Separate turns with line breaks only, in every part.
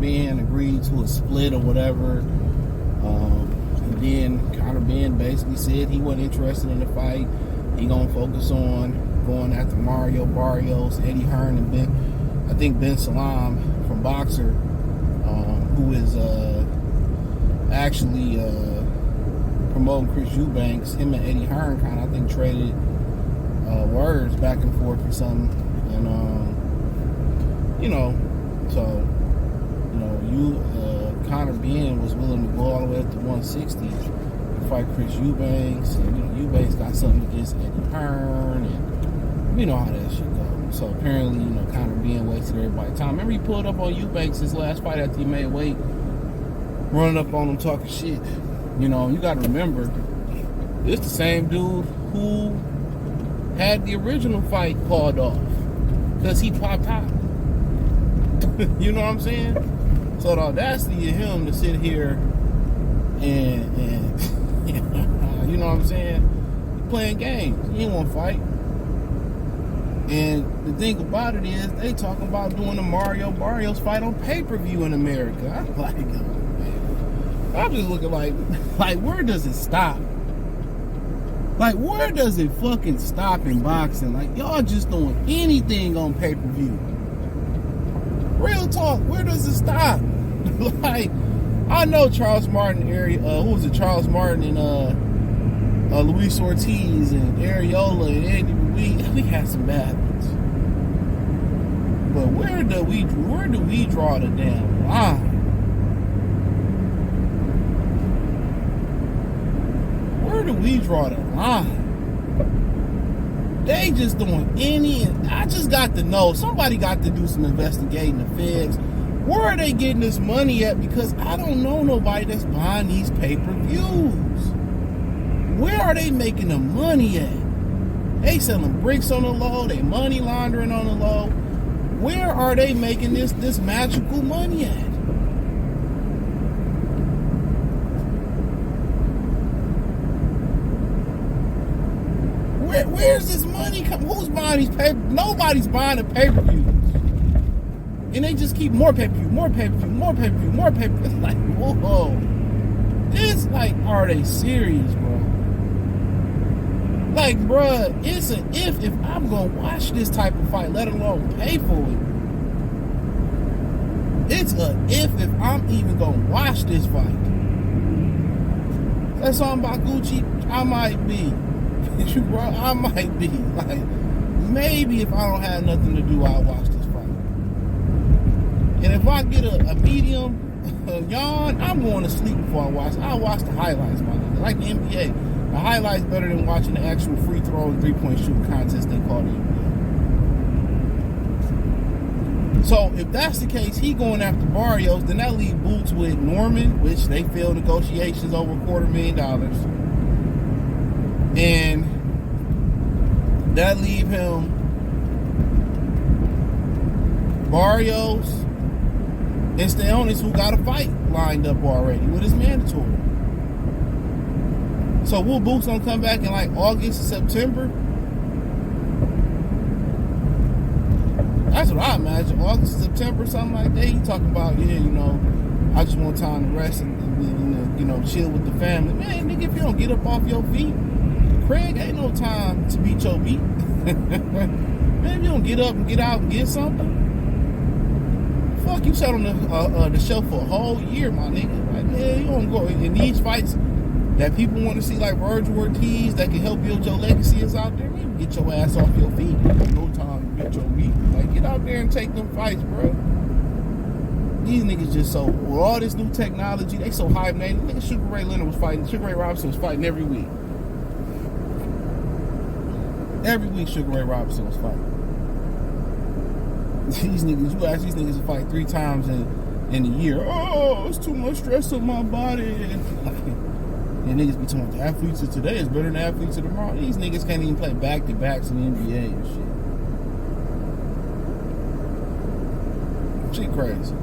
Benn agreed to a split or whatever. And then Conor Benn basically said he wasn't interested in the fight. He gonna focus on going after Mario Barrios, Eddie Hearn, and Ben. I think Ben Salam from Boxer, who is actually promoting Chris Eubanks. Him and Eddie Hearn kind of, I think, traded words back and forth or something. And Conor Benn was willing to go all the way up to 160 to fight Chris Eubanks, and Eubanks got something against Eddie Hearn, and you know how that shit goes. So apparently, Conor Benn wasted everybody's time. Remember, he pulled up on Eubanks his last fight after he made weight, running up on him talking shit. You got to remember, it's the same dude who had the original fight called off because he popped out. You know what I'm saying? So the audacity of him to sit here and you know what I'm saying? He playing games. He ain't want to fight. And the thing about it is, they talking about doing the Mario Barrios fight on pay-per-view in America. I'm like, man. I'm just looking like where does it stop? Like, where does it fucking stop in boxing? Like, y'all just doing anything on pay-per-view. Real talk, where does it stop? Like, I know Charles Martin, Charles Martin and Luis Ortiz and Areola and Andy Ruiz, we had some bad ones. But where do we draw the damn line? Where do we draw the line? They just doing I just got to know, somebody got to do some investigating the feds. Where are they getting this money at? Because I don't know nobody that's buying these pay-per-views. Where are they making the money at? They selling bricks on the low, they money laundering on the low. Where are they making this magical money at? Where's this money coming? Who's buying these pay? Nobody's buying the pay-per-views. And they just keep more pay-per-view, more pay-per-view, more pay-per-view, more pay-per-view. It's like, whoa. This, like, are they serious, bro? Like, bruh, it's an if I'm gonna watch this type of fight, let alone pay for it. It's a if I'm even gonna watch this fight. That's something about Gucci, I might be. Bro, I might be. Like, maybe if I don't have nothing to do, I'll watch this fight. And if I get a medium yawn, I'm going to sleep before I watch. I'll watch the highlights, my nigga. Like the NBA. The highlights better than watching the actual free throw and 3-point shooting contest they call it. So if that's the case, he going after Barrios, then that leaves Boots with Norman, which they failed negotiations over $250,000. And that leave him Barrios and Steonis, who got a fight lined up already with his mandatory. So will Boots gonna come back in like August or September? That's what I imagine. August, September, something like that. He talking about, I just want time to rest and chill with the family. Man, nigga, if you don't get up off your feet, Craig, ain't no time to beat your beat. Man, if you don't get up and get out and get something, fuck, you sat on the show for a whole year, my nigga. Like, yeah, you don't go in these fights that people want to see, like Virgil Ortiz, that can help build your legacy is out there. You get your ass off your feet. No time to beat your beat. Like, get out there and take them fights, bro. These niggas just so, with all this new technology, they so hype-nated. Nigga, Sugar Ray Leonard was fighting. Sugar Ray Robinson was fighting every week. Every week, Sugar Ray Robinson was fighting. These niggas, you ask these niggas to fight 3 times in a year. Oh, it's too much stress on my body. And niggas be talking about the athletes of today is better than the athletes of tomorrow. These niggas can't even play back-to-backs in the NBA and shit. Shit crazy.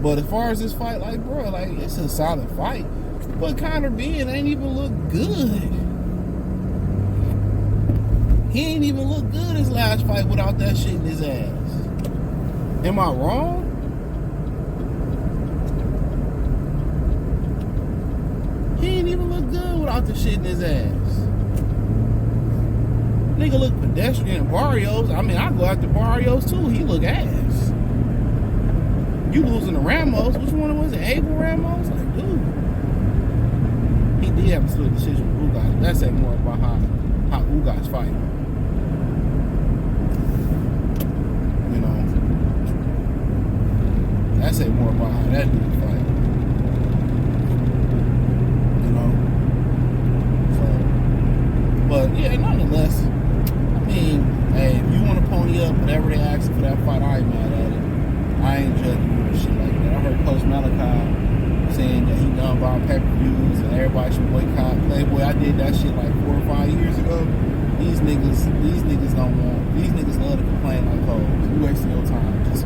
But as far as this fight, like, bro, like, it's a solid fight. But Conor Benn ain't even look good. He ain't even look good his last fight without that shit in his ass. Am I wrong? He ain't even look good without the shit in his ass. Nigga look pedestrian. Barrios, I mean, I go after Barrios too. He look ass. You losing to Ramos. Which one was it? Abel Ramos? Like, dude. He did have a split decision with Eubank. That said more about how Eubank's fighting. You know. That said more about how that dude's fighting. You know. So, but yeah, nonetheless, I mean, hey, if you want to pony up whatever they ask for that fight, I ain't mad at it. I ain't judging you and shit like that. I heard Coach Malachi saying that he done buying pay-per-views and everybody should boycott Playboy. I did that shit like 4 or 5 years ago. These niggas don't want. These niggas love to complain like hoes. You wasting your time. That's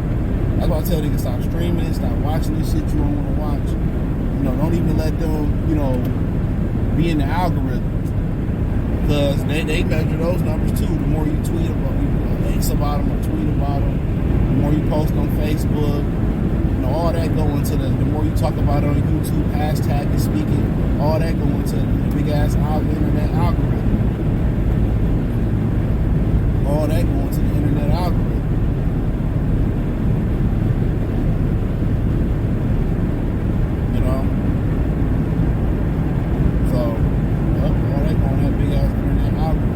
why I tell niggas stop streaming, stop watching this shit you don't want to watch. You know, don't even let them, you know, be in the algorithm. Because they measure those numbers too. The more you tweet about, X about them or tweet about them, the more you post on Facebook, you know, all that go into the more you talk about it on YouTube, hashtag and speaking, all that go into the big ass internet algorithm. All that go into the internet algorithm. You know? So, all that go on that big ass internet algorithm.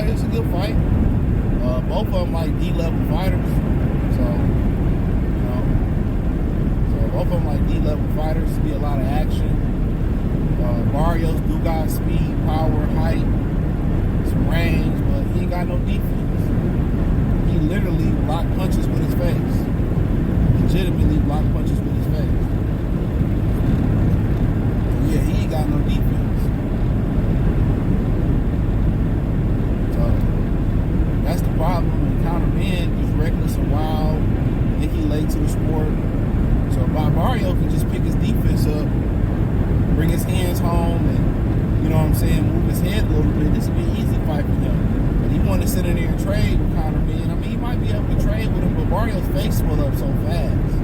It's a good fight. Both of them like D-level fighters. So, you know. So both of them like D-level fighters. Be a lot of action. Barrios do got speed, power, height, some range, but he ain't got no defense. He literally block punches with his face. Legitimately block punches with his face. Yeah, he ain't got no defense. That's the problem. And Conor Benn is reckless and wild. And he late to the sport. So Barrios can just pick his defense up, bring his hands home, and, you know what I'm saying, move his head a little bit. This would be an easy fight for him. But he wanted to sit in there and trade with Conor Benn. I mean, he might be able to trade with him, but Barrios' face swelled up so fast.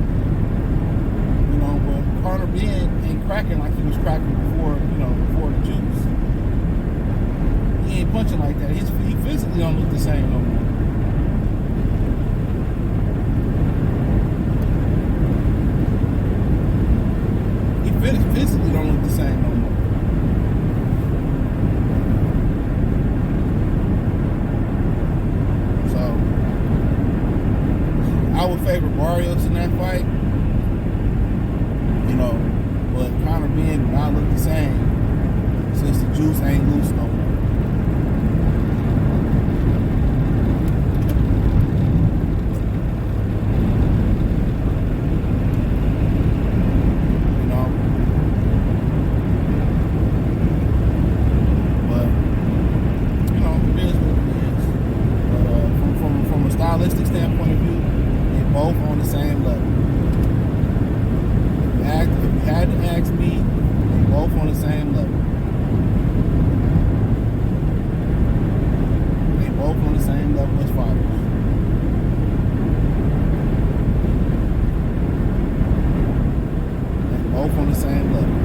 You know, but Conor Benn ain't cracking like he was cracking before, you know, before the juice. He ain't punching like that. He physically don't look the same no more. He physically don't look the same no more. So, I would favor Barrios in that fight. You know, but Conor Benn do not look the same since the juice ain't loose no more. Stylistic standpoint of view, they're both on the same level. If you had to ask me, they're both on the same level. They're both on the same level as fighters. They're both on the same level.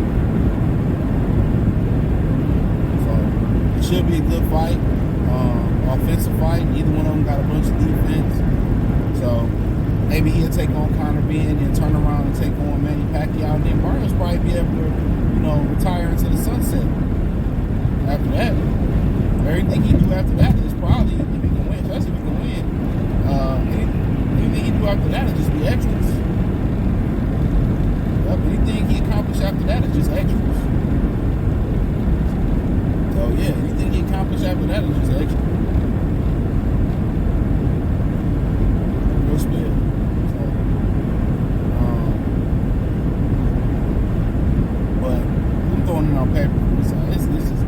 So, it should be a good fight. Offensive fight. Either one of them got a bunch of defense. So maybe he'll take on Conor Benn and turn around and take on Manny Pacquiao. And then Barrios probably be able to, you know, retire into the sunset. After that, everything he do after that is probably, if he can win, especially if he can win, anything he do after that is just be extras. Anything he accomplish after that is just extras. So yeah, anything he accomplish after that is just extras. Spirit. So, but I'm throwing it on paper. So this is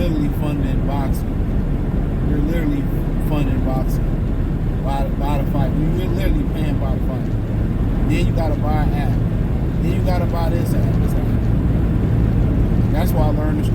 literally funding boxing. You're literally funding boxing by the fight. You're literally paying by the fight. Then you gotta buy an app. Then you gotta buy this app. That's why I learned the